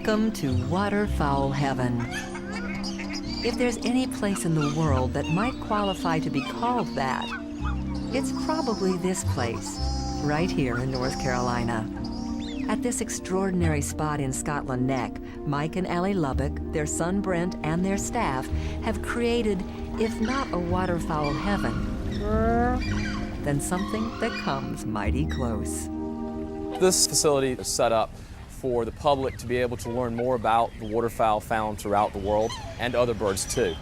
Welcome to waterfowl heaven. If there's any place in the world that might qualify to be called that, it's probably this place, right here in North Carolina. At this extraordinary spot in Scotland Neck, Mike and Allie Lubbock, their son Brent, and their staff have created, if not a waterfowl heaven, then something that comes mighty close. This facility is set up for the public to be able to learn more about the waterfowl found throughout the world, and other birds too.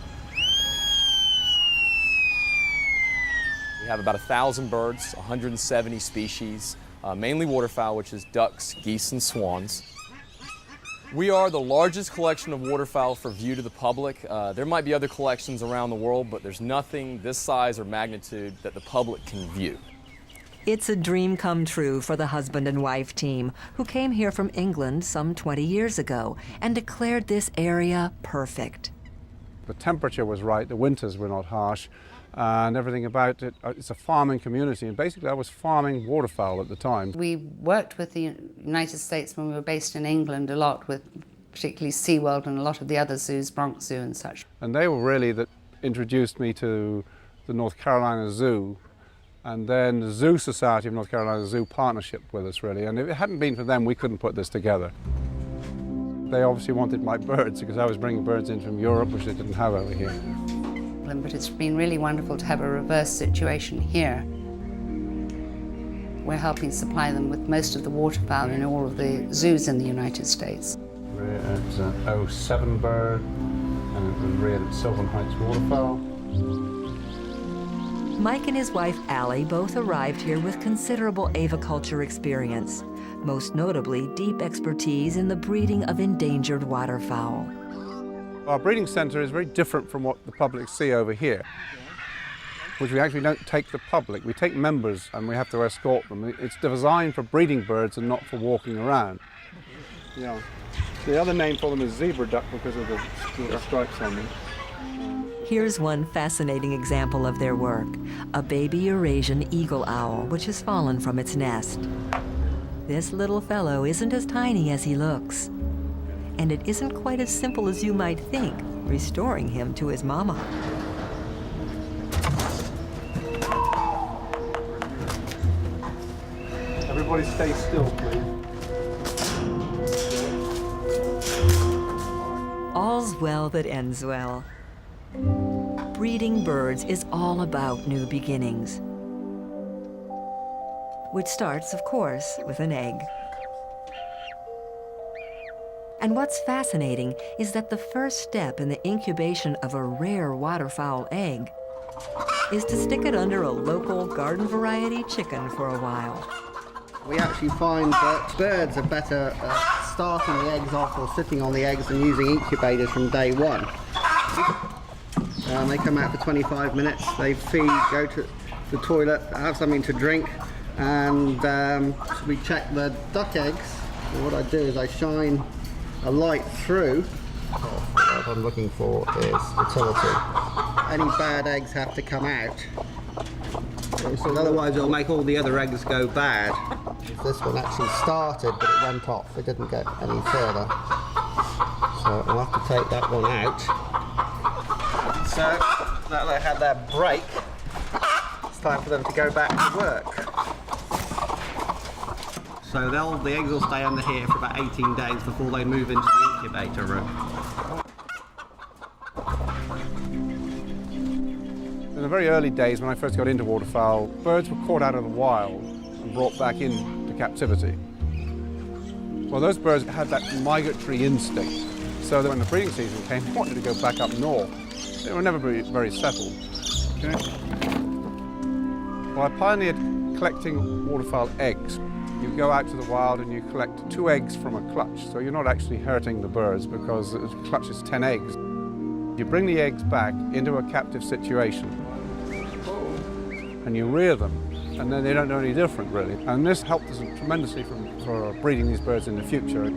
We have about 1,000 birds, 170 species, mainly waterfowl, which is ducks, geese, and swans. We are the largest collection of waterfowl for view to the public. There might be other collections around the world, but there's nothing this size or magnitude that the public can view. It's a dream come true for the husband and wife team who came here from England some 20 years ago and declared this area perfect. The temperature was right, the winters were not harsh, and everything about it. It's a farming community, and basically I was farming waterfowl at the time. We worked with the United States when we were based in England a lot, with particularly SeaWorld and a lot of the other zoos, Bronx Zoo and such. And they were really that introduced me to the North Carolina Zoo, and then the Zoo Society of North Carolina Zoo partnership with us, really. And if it hadn't been for them, we couldn't put this together. They obviously wanted my birds because I was bringing birds in from Europe, which they didn't have over here. But it's been really wonderful to have a reverse situation here. We're helping supply them with most of the waterfowl in all of the zoos in the United States. It's an 07 bird, and it was reared at Sylvan Heights Waterfowl. Mike and his wife Allie both arrived here with considerable aviculture experience, most notably deep expertise in the breeding of endangered waterfowl. Our breeding center is very different from what the public see over here, which we actually don't take the public. We take members and we have to escort them. It's designed for breeding birds and not for walking around. Yeah. The other name for them is zebra duck because of the stripes on them. Here's one fascinating example of their work, a baby Eurasian eagle owl which has fallen from its nest. This little fellow isn't as tiny as he looks. And it isn't quite as simple as you might think, restoring him to his mama. Everybody stay still, please. All's well that ends well. Breeding birds is all about new beginnings, which starts, of course, with an egg. And what's fascinating is that the first step in the incubation of a rare waterfowl egg is to stick it under a local garden variety chicken for a while. We actually find that birds are better at starting the eggs off or sitting on the eggs than using incubators from day one. They come out for 25 minutes, they feed, go to the toilet, have something to drink, and we check the duck eggs. And what I do is I shine a light through. What I'm looking for is fertility. Any bad eggs have to come out. So otherwise it'll make all the other eggs go bad. This one actually started, but it went off. It didn't get any further. So I'll have to take that one out. So now they had their break, it's time for them to go back to work. So the eggs will stay under here for about 18 days before they move into the incubator room. In the very early days when I first got into waterfowl, birds were caught out of the wild and brought back into captivity. Well, those birds had that migratory instinct, so that when the breeding season came, they wanted to go back up north. They were never very settled. Okay. Well, I pioneered collecting waterfowl eggs. You go out to the wild and you collect 2 eggs from a clutch, so you're not actually hurting the birds because the clutch is 10 eggs. You bring the eggs back into a captive situation and you rear them, and then they don't know any different, really. And this helped us tremendously for breeding these birds in the future.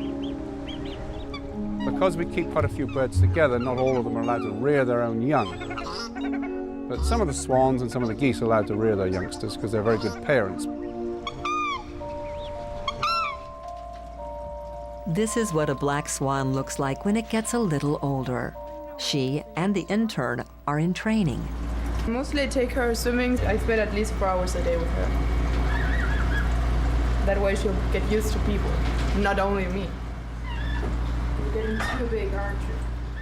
Because we keep quite a few birds together, not all of them are allowed to rear their own young. But some of the swans and some of the geese are allowed to rear their youngsters because they're very good parents. This is what a black swan looks like when it gets a little older. She and the intern are in training. Mostly I take her swimming. I spend at least 4 hours a day with her. That way she'll get used to people, not only me. You're getting too big, aren't you?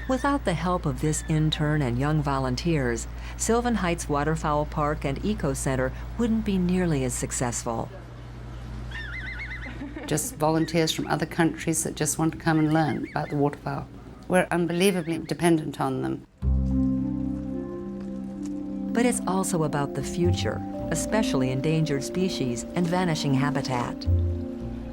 Without the help of this intern and young volunteers, Sylvan Heights Waterfowl Park and Eco Center wouldn't be nearly as successful. Just volunteers from other countries that just want to come and learn about the waterfowl. We're unbelievably dependent on them. But it's also about the future, especially endangered species and vanishing habitat.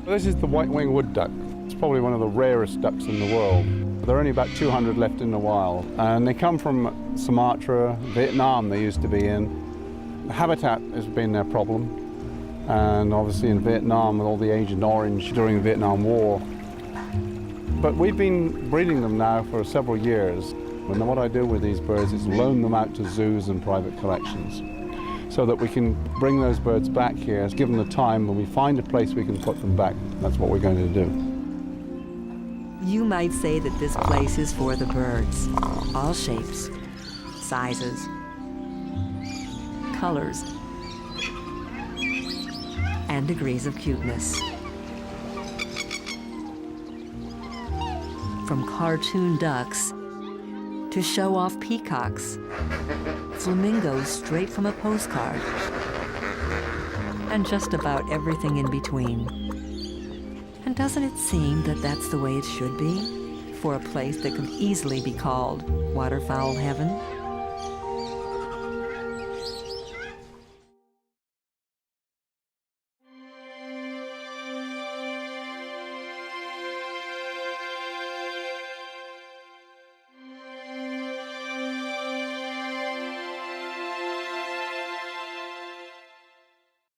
This is the white-winged wood duck. It's probably one of the rarest ducks in the world. There are only about 200 left in the wild, and they come from Sumatra, Vietnam they used to be in. The habitat has been their problem, and obviously in Vietnam with all the Agent Orange during the Vietnam War. But we've been breeding them now for several years, and what I do with these birds is loan them out to zoos and private collections so that we can bring those birds back here, give them the time. When we find a place we can put them back, that's what we're going to do. You might say that this place is for the birds. All shapes, sizes, colors, and degrees of cuteness. From cartoon ducks to show-off peacocks, flamingos straight from a postcard, and just about everything in between. And doesn't it seem that that's the way it should be for a place that could easily be called waterfowl heaven?